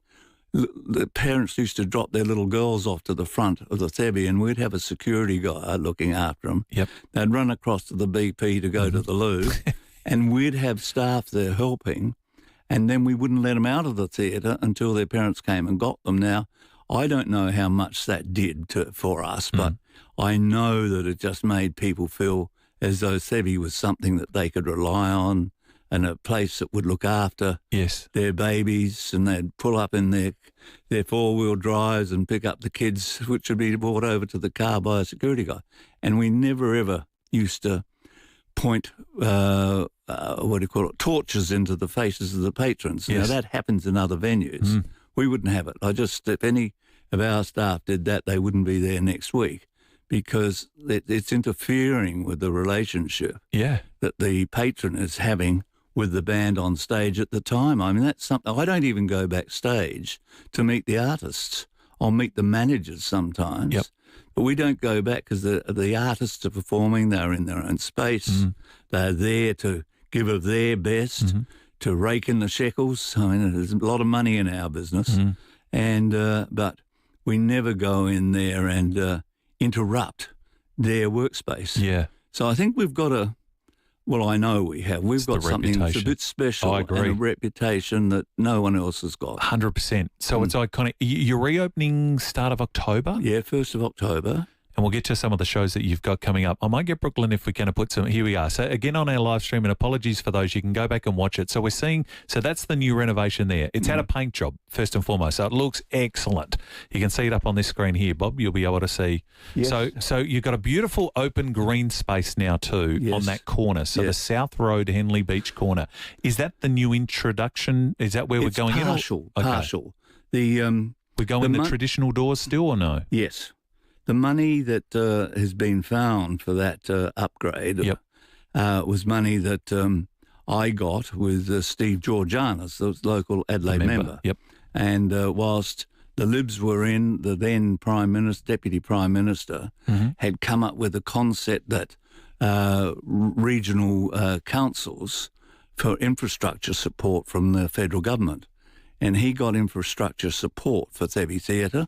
the parents used to drop their little girls off to the front of the Thebarton, and we'd have a security guy looking after them. Yep. They'd run across to the BP to go to the loo, and we'd have staff there helping, and then we wouldn't let them out of the theatre until their parents came and got them. Now, I don't know how much that did for us, but I know that it just made people feel as though Thebarton was something that they could rely on, and a place that would look after their babies, and they'd pull up in their four-wheel drives and pick up the kids, which would be brought over to the car by a security guy. And we never, ever used to point, torches into the faces of the patrons. Yes. Now, that happens in other venues. We wouldn't have it. If any of our staff did that, they wouldn't be there next week, because it's interfering with the relationship that the patron is having with the band on stage at the time. I mean, that's something. I don't even go backstage to meet the artists. I'll meet the managers sometimes, but we don't go back because the artists are performing. They're in their own space. They're there to give of their best, to rake in the shekels. I mean, there's a lot of money in our business, and but we never go in there and interrupt their workspace. Yeah. So I think we've got I know we have. We've got something that's a bit special and a reputation that no one else has got. 100%. So it's iconic. You're reopening start of October? Yeah, 1st of October. And we'll get to some of the shows that you've got coming up. I might get Brooklyn if we can put some. Here we are. So again on our live stream, and apologies for those, you can go back and watch it. So we're seeing, so that's the new renovation there. It's had a paint job, first and foremost. So it looks excellent. You can see it up on this screen here, Bob. You'll be able to see. Yes. So you've got a beautiful open green space now too on that corner. So the South Road Henley Beach corner. Is that the new introduction? Is that where we're going partial, in? Partial. We're going the traditional doors still or no? Yes. The money that has been found for that upgrade was money that I got with Steve Georgianis, the local Adelaide member. Yep. And whilst the Libs were in, the then Deputy Prime Minister had come up with a concept that regional councils for infrastructure support from the federal government. and he got infrastructure support for Thebarton Theatre.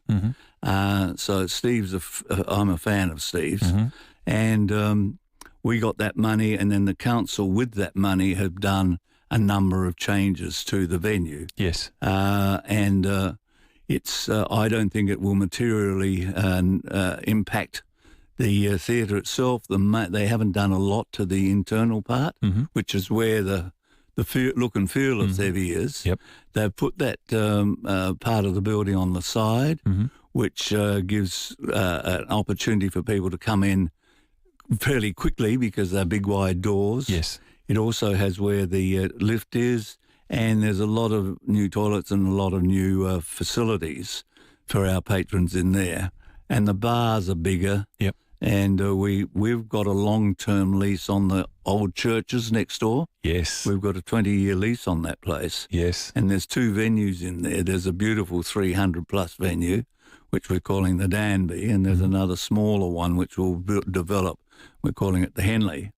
So Steve's, I'm a fan of Steve's, and we got that money, and then the council with that money have done a number of changes to the venue. Yes. It's I don't think it will materially impact the theatre itself. They haven't done a lot to the internal part, which is where the look and feel of Thebarton is. Yep. They've put that part of the building on the side, which gives an opportunity for people to come in fairly quickly because they're big wide doors. Yes. It also has where the lift is, and there's a lot of new toilets and a lot of new facilities for our patrons in there. And the bars are bigger. Yep. And we've got a long-term lease on the old churches next door. Yes. We've got a 20-year lease on that place. Yes. And there's 2 venues in there. There's a beautiful 300-plus venue, which we're calling the Danby, and there's another smaller one which will develop. We're calling it the Henley.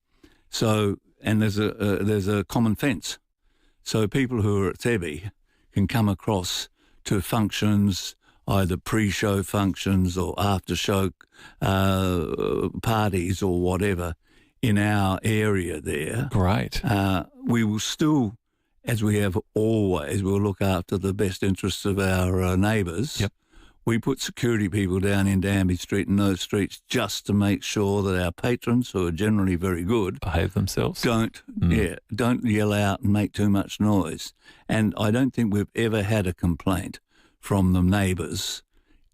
So, and there's a common fence. So people who are at Thebarton can come across to functions, either pre-show functions or after-show parties or whatever in our area there. Great. We will still, as we have always, we'll look after the best interests of our neighbours. Yep. We put security people down in Danby Street and those streets just to make sure that our patrons, who are generally very good, behave themselves. Don't yell out and make too much noise. And I don't think we've ever had a complaint from the neighbours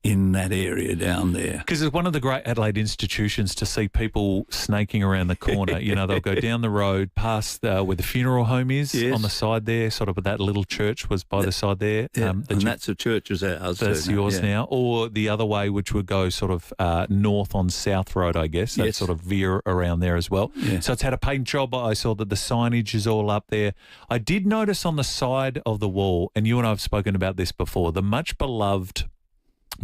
in that area down there. Because it's one of the great Adelaide institutions to see people snaking around the corner. You know, they'll go down the road past where the funeral home is on the side there, sort of that little church was by the side there. Yeah, and that's a church as ours. That's yours now. Or the other way, which would go sort of north on South Road, I guess. That sort of veer around there as well. Yeah. So it's had a paint job. I saw that the signage is all up there. I did notice on the side of the wall, and you and I have spoken about this before, the much beloved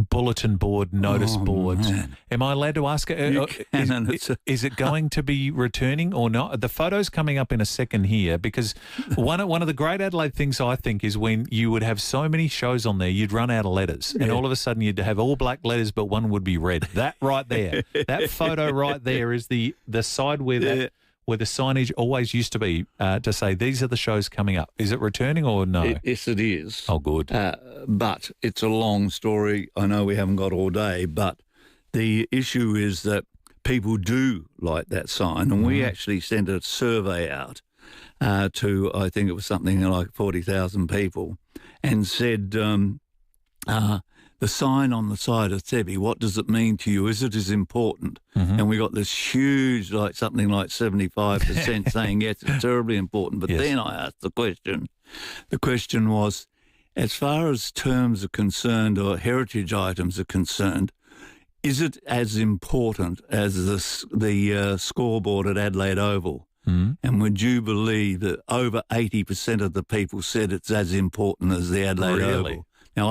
bulletin board, notice boards. Man. Am I allowed to ask? Is it going to be returning or not? The photo's coming up in a second here because one of the great Adelaide things I think is when you would have so many shows on there, you'd run out of letters, and all of a sudden you'd have all black letters, but one would be red. That right there, that photo right there is the side where that. Where the signage always used to be to say, these are the shows coming up. Is it returning or no? Yes, it is. Oh, good. But it's a long story. I know we haven't got all day, but the issue is that people do like that sign, and we actually sent a survey out to, I think it was something like 40,000 people, and said, the sign on the side of Thebarton, what does it mean to you? Is it as important? And we got this huge, like something like 75% saying, yes, it's terribly important. But then I asked the question. The question was, as far as terms are concerned or heritage items are concerned, is it as important as the scoreboard at Adelaide Oval? And would you believe that over 80% of the people said it's as important as the Adelaide Oval? Now,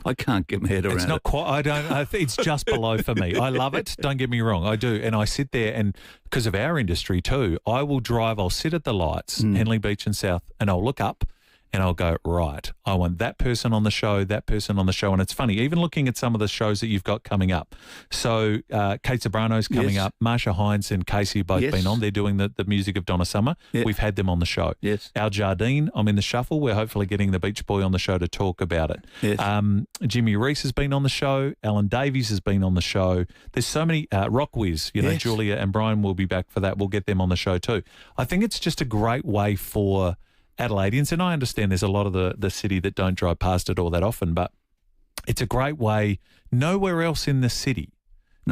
I can't get my head around it. It's not quite, it's just below for me. I love it, don't get me wrong, I do. And I sit there and, because of our industry too, I'll sit at the lights, Henley Beach and South, and I'll look up and I'll go, right, I want that person on the show, that person on the show. And it's funny, even looking at some of the shows that you've got coming up. So Kate Sobrano's coming up. Marsha Hines and Casey have both been on. They're doing the music of Donna Summer. We've had them on the show. Al Jardine, I'm in the shuffle. We're hopefully getting the Beach Boy on the show to talk about it. Jimmy Reese has been on the show. Alan Davies has been on the show. There's so many, Rock Whiz, you know, Julia and Brian will be back for that. We'll get them on the show too. I think it's just a great way for Adelaideans, and I understand there's a lot of the city that don't drive past it all that often, but it's a great way. Nowhere else in the city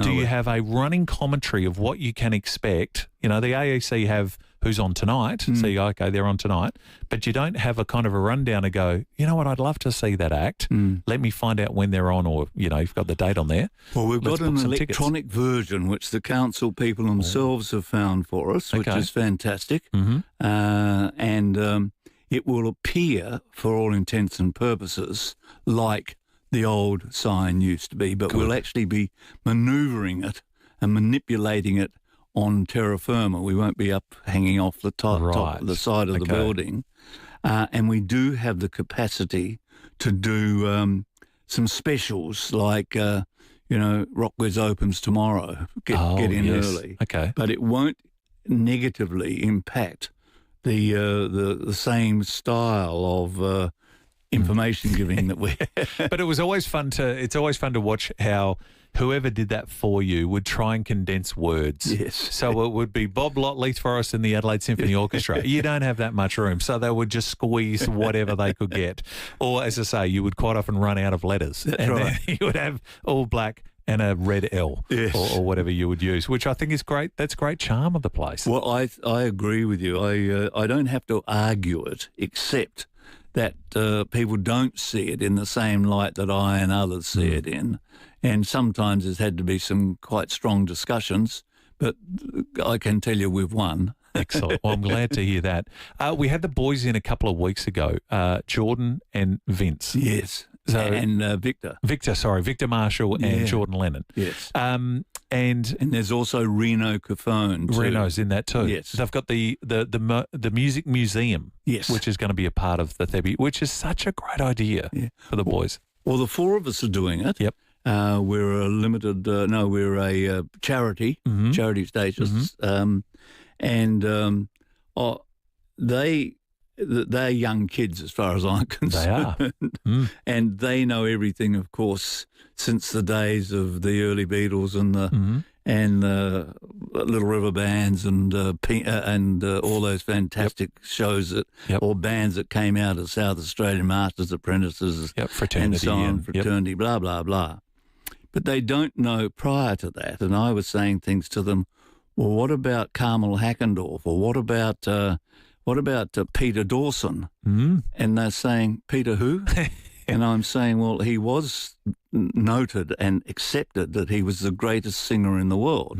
do you have a running commentary of what you can expect. You know, the AEC have who's on tonight, so you go, okay, they're on tonight, but you don't have a kind of a rundown to go, you know what, I'd love to see that act. Let me find out when they're on, or, you know, you've got the date on there. Well, we've got an electronic version, which the council people themselves have found for us, which is fantastic. And it will appear, for all intents and purposes, like the old sign used to be, but we'll actually be manoeuvring it and manipulating it on terra firma. We won't be up hanging off the top of the side of the building. And we do have the capacity to do some specials like, Rockwiz opens tomorrow. Get in early. Okay. But it won't negatively impact the same style of information giving that we. But it's always fun to watch how whoever did that for you would try and condense words. Yes. So it would be Bob Lott, Leith, Forrest and the Adelaide Symphony Orchestra. You don't have that much room, so they would just squeeze whatever they could get. Or, as I say, you would quite often run out of letters. That's and right. then you would have all black and a red L, yes. or whatever you would use, which I think is great. That's great charm of the place. Well, I agree with you. I don't have to argue it, except that people don't see it in the same light that I and others see it in. And sometimes there's had to be some quite strong discussions, but I can tell you we've won. Excellent. Well, I'm glad to hear that. We had the boys in a couple of weeks ago, Jordan and Vince. Yes. So, and Victor. Victor Marshall and Jordan Lennon. Yes. And there's also Reno Cafone too. Reno's in that too. Yes. They've got the music museum, yes, which is going to be a part of the Thebi, which is such a great idea for the boys. Well, the four of us are doing it. Yep. We're a limited. We're a charity, charity status, and they're young kids as far as I'm concerned. They are. And they know everything, of course, since the days of the early Beatles and the Little River Bands and all those fantastic shows or bands that came out of South Australian Masters Apprentices, fraternity, and so on, fraternity, blah, blah, blah. But they don't know prior to that. And I was saying things to them, well, what about Carmel Hackendorf, or what about Peter Dawson? And they're saying, Peter who? And I'm saying, well, he was noted and accepted that he was the greatest singer in the world.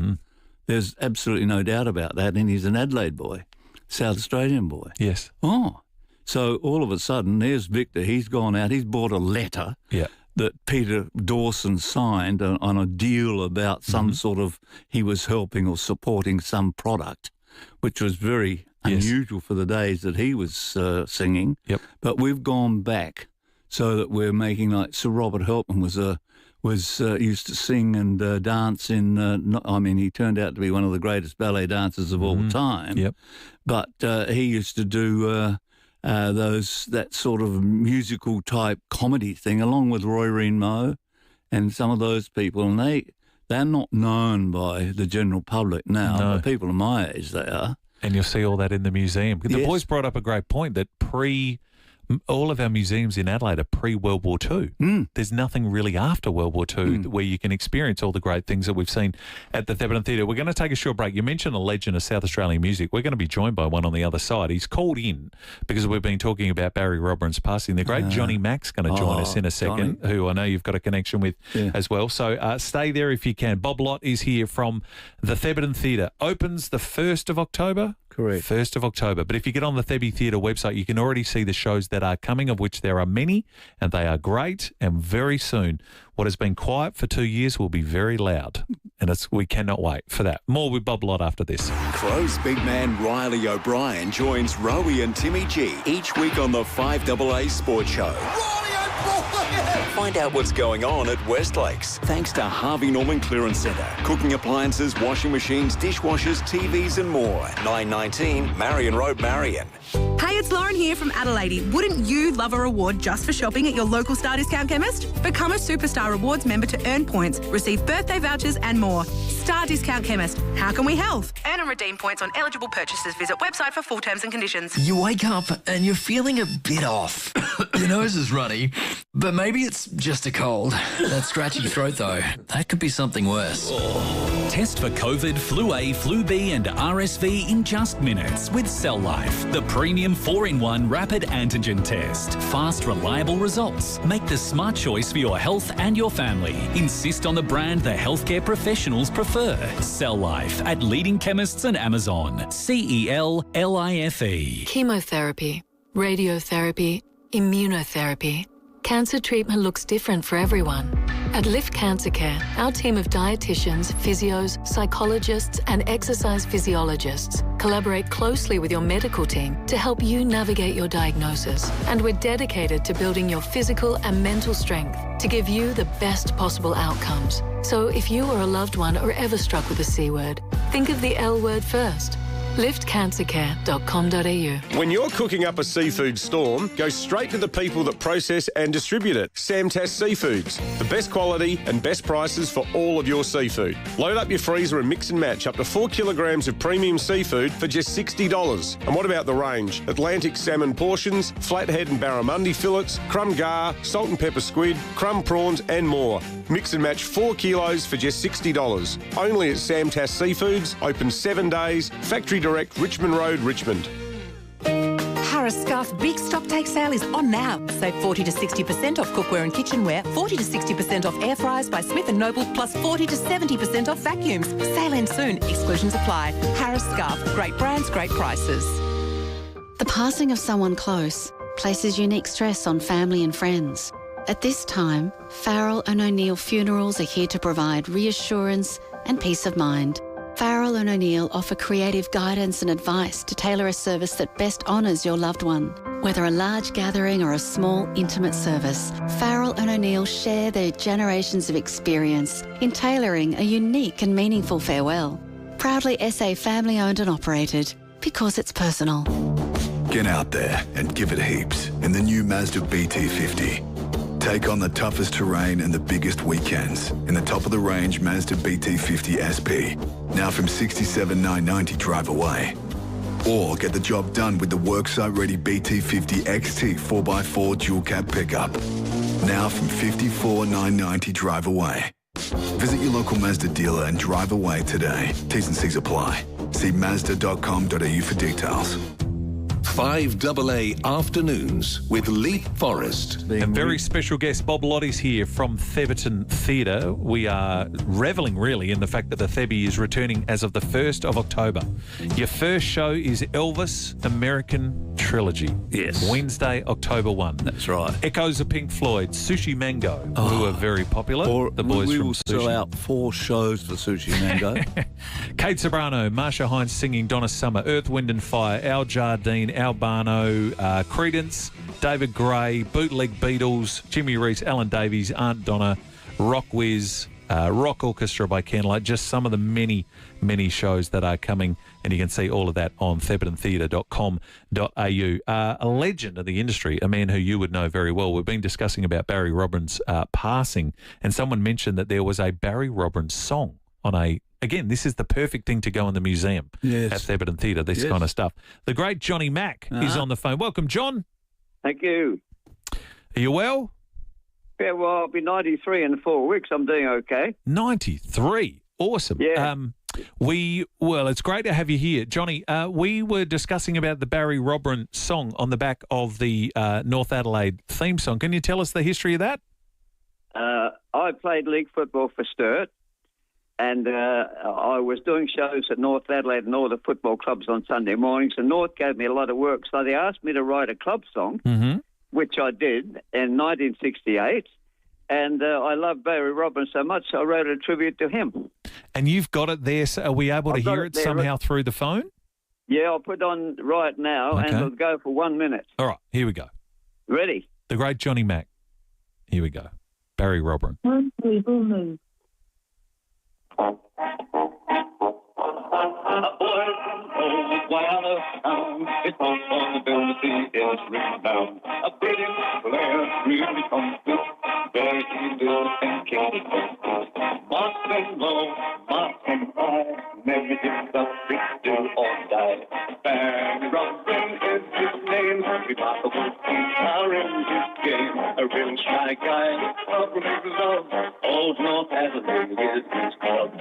There's absolutely no doubt about that. And he's an Adelaide boy, South Australian boy. Yes. Oh, so all of a sudden, there's Victor. He's gone out. He's bought a letter that Peter Dawson signed on a deal about some sort of, he was helping or supporting some product, which was very unusual for the days that he was singing. Yep. But we've gone back so that we're making, like Sir Robert Helpman used to sing and dance in. He turned out to be one of the greatest ballet dancers of all time. Yep. But he used to do that sort of musical type comedy thing along with Roy Reen-Moe and some of those people, and they're not known by the general public now. No. But people of my age, they are. And you'll see all that in the museum. The boys brought up a great point that all of our museums in Adelaide are pre-World War II. There's nothing really after World War II where you can experience all the great things that we've seen at the Thebarton Theatre. We're going to take a short break. You mentioned a legend of South Australian music. We're going to be joined by one on the other side. He's called in because we've been talking about Barry Roberin's passing. The great Johnny Mack's going to join us in a second, who I know you've got a connection with as well. So stay there if you can. Bob Lott is here from the Thebarton Theatre. Opens the 1st of October? Correct. 1st of October. But if you get on the Thebi Theatre website, you can already see the shows that are coming, of which there are many, and they are great. And very soon, what has been quiet for 2 years will be very loud. And we cannot wait for that. More with Bob Lott after this. Crow's big man Riley O'Brien joins Rowie and Timmy G each week on the FIVEAA Sports Show. Find out what's going on at Westlakes thanks to Harvey Norman Clearance Centre. Cooking appliances, washing machines, dishwashers, TVs and more. 919 Marion Road, Marion. Hey, it's Lauren here from Adelaide. Wouldn't you love a reward just for shopping at your local Star Discount chemist? Become a Superstar Rewards member to earn points, receive birthday vouchers and more. Star Discount Chemist. How can we help? Earn and redeem points on eligible purchases. Visit website for full terms and conditions. You wake up and you're feeling a bit off. Your nose is runny, but maybe it's just a cold. That scratchy throat, though, that could be something worse. Test for COVID, Flu A, Flu B and RSV in just minutes with Cell Life, the premium 4-in-1 rapid antigen test. Fast, reliable results. Make the smart choice for your health and your family. Insist on the brand the healthcare professionals prefer. Cell Life at leading chemists and Amazon. CELLIFE. Chemotherapy, radiotherapy, immunotherapy. Cancer treatment looks different for everyone. At Lift Cancer Care, our team of dietitians, physios, psychologists and exercise physiologists collaborate closely with your medical team to help you navigate your diagnosis. And we're dedicated to building your physical and mental strength to give you the best possible outcomes. So if you or a loved one are ever struck with the C word, think of the L word first. liftcancercare.com.au. When you're cooking up a seafood storm, go straight to the people that process and distribute it. Samtas Seafoods. The best quality and best prices for all of your seafood. Load up your freezer and mix and match up to 4 kilograms of premium seafood for just $60. And what about the range? Atlantic salmon portions, flathead and barramundi fillets, crumb gar, salt and pepper squid, crumb prawns and more. Mix and match 4 kilos for just $60. Only at Samtas Seafoods, open 7 days, factory direct, Richmond Road, Richmond. Harris Scarf Big Stock Take Sale is on now. Save 40 to 60% off cookware and kitchenware, 40 to 60% off air fryers by Smith & Noble, plus 40 to 70% off vacuums. Sale ends soon. Exclusions apply. Harris Scarf. Great brands, great prices. The passing of someone close places unique stress on family and friends. At this time, Farrell and O'Neill Funerals are here to provide reassurance and peace of mind. Farrell and O'Neill offer creative guidance and advice to tailor a service that best honours your loved one. Whether a large gathering or a small, intimate service, Farrell and O'Neill share their generations of experience in tailoring a unique and meaningful farewell. Proudly SA family-owned and operated, because it's personal. Get out there and give it heaps in the new Mazda BT50. Take on the toughest terrain and the biggest weekends in the top-of-the-range Mazda BT50 SP, now from $67,990 drive away. Or get the job done with the worksite-ready BT50 XT 4x4 dual cab pickup, now from $54,990 drive away. Visit your local Mazda dealer and drive away today. T's and C's apply. See Mazda.com.au for details. 5AA Afternoons with Leith Forrest. A very special guest, Bob Lottie's here from Thebarton Theatre. We are revelling really in the fact that the Thebby is returning as of the 1st of October. Your first show is Elvis American Trilogy. Yes. Wednesday, October 1. That's right. Echoes of Pink Floyd, Sushi Mango, who are very popular. The boys we from will Sushi. sell out 4 shows for Sushi Mango. Kate Sobrano, Marsha Hines singing Donna Summer, Earth, Wind and Fire, Al Jardine, Albano, Creedence, David Gray, Bootleg Beatles, Jimmy Reese, Alan Davies, Aunt Donna, Rock Whiz, Rock Orchestra by Candlelight, just some of the many, many shows that are coming, and you can see all of that on thebartontheatre.com.au. A legend of the industry, a man who you would know very well. We've been discussing about Barry Robbins passing, and someone mentioned that there was a Barry Robbins song on a... Again, this is the perfect thing to go in the museum at Thebarton Theatre, this kind of stuff. The great Johnny Mack is on the phone. Welcome, John. Thank you. Are you well? Yeah, well, I'll be 93 in 4 weeks. I'm doing okay. 93. Awesome. Yeah. Well, it's great to have you here. Johnny, we were discussing about the Barry Robbins song on the back of the North Adelaide theme song. Can you tell us the history of that? I played league football for Sturt. And I was doing shows at North Adelaide and all the football clubs on Sunday mornings, and North gave me a lot of work. So they asked me to write a club song, which I did in 1968. And I love Barry Robbins so much, I wrote a tribute to him. And you've got it there, so are we able to hear it somehow through the phone? Yeah, I'll put it on right now, and it'll go for 1 minute. All right, here we go. Ready? The great Johnny Mack. Here we go. Barry Robbins. People move. A boy from old Wyoming town is home on the bill to see is written down. A billion flare really comes to very easy and candy. Mark and low, mark and high, never gives up, do or die. Barry Robbins is his name, remarkable power in his game. A real shy guy, of big love, old North Adelaide is his club.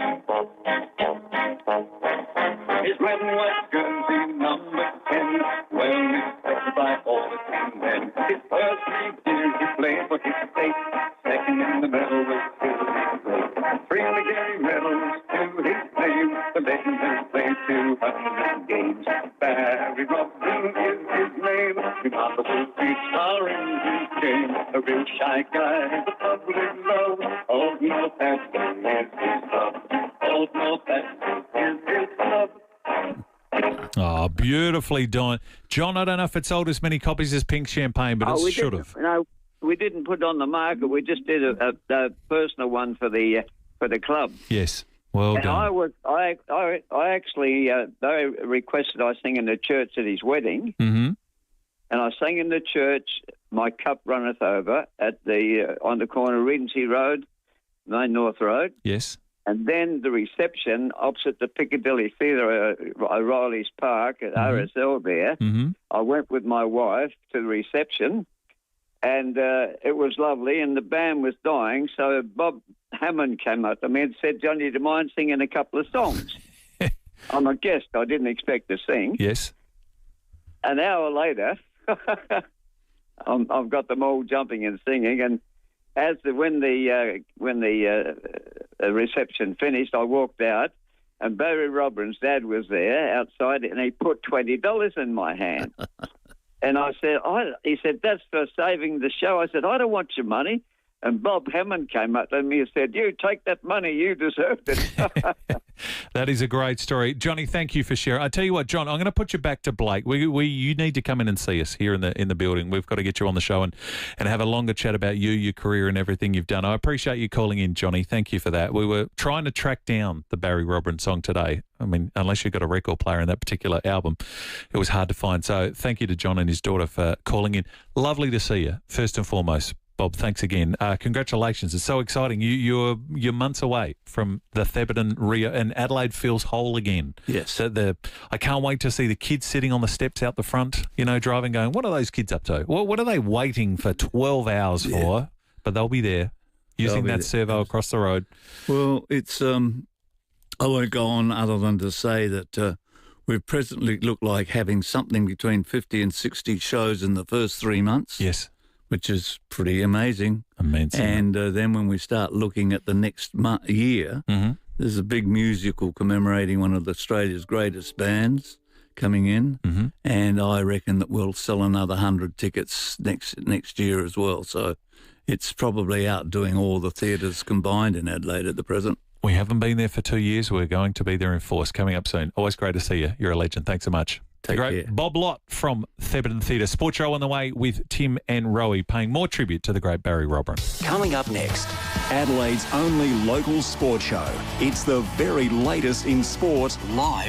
His red and white jersey number 10, well respected by all the team men. His first 3 years he played for his state, second in the medal was his great. 3 Gary medals to his name, the legend has played 200 games. Barry Robbins is his name, remarkable star in his game. A real shy guy, the public love, old North Adelaide is his club. Old North Adelaide is his club. Oh, beautifully done. John, I don't know if it sold as many copies as Pink Champagne, but it should have. No, we didn't put it on the market. We just did a personal one for the club. Yes. Well and done. I actually, they requested I sing in the church at his wedding. Mm-hmm. And I sang in the church, My Cup Runneth Over, at on the corner of Regency Road, Main North Road. Yes. And then the reception opposite the Piccadilly Theatre, O'Reilly's Park at RSL there. Mm-hmm. I went with my wife to the reception, and it was lovely, and the band was dying, so Bob Hammond came up to me and said, Johnny, do you mind singing a couple of songs? I'm a guest. I didn't expect to sing. Yes. An hour later, I've got them all jumping and singing, and when the reception finished, I walked out, and Barry Robin's dad was there outside, and he put $20 in my hand. And I said, he said, that's for saving the show. I said, I don't want your money. And Bob Hammond came up to me and said, you take that money, you deserved it. That is a great story. Johnny, thank you for sharing. I tell you what, John, I'm going to put you back to Blake. You need to come in and see us here in the building. We've got to get you on the show and have a longer chat about you, your career and everything you've done. I appreciate you calling in, Johnny. Thank you for that. We were trying to track down the Barry Robin song today. I mean, unless you've got a record player in that particular album, it was hard to find. So thank you to John and his daughter for calling in. Lovely to see you, first and foremost. Bob, thanks again. Congratulations. It's so exciting. You're months away from the Thebarton Rio, and Adelaide feels whole again. Yes. I can't wait to see the kids sitting on the steps out the front, driving, going, what are those kids up to? What are they waiting for 12 hours for? But they'll be there using that servo across the road. Well, it's I won't go on other than to say that we presently look like having something between 50 and 60 shows in the first 3 months. Yes. Which is pretty amazing. Amazing. And then when we start looking at the next year, there's a big musical commemorating one of Australia's greatest bands coming in, and I reckon that we'll sell another 100 tickets next year as well. So it's probably outdoing all the theatres combined in Adelaide at the present. We haven't been there for 2 years. We're going to be there in force, coming up soon. Always great to see you. You're a legend. Thanks so much. Take care. Bob Lott from Thebarton Theatre. Sports show on the way with Tim and Rowie, paying more tribute to the great Barry Robin. Coming up next, Adelaide's only local sports show. It's the very latest in sport live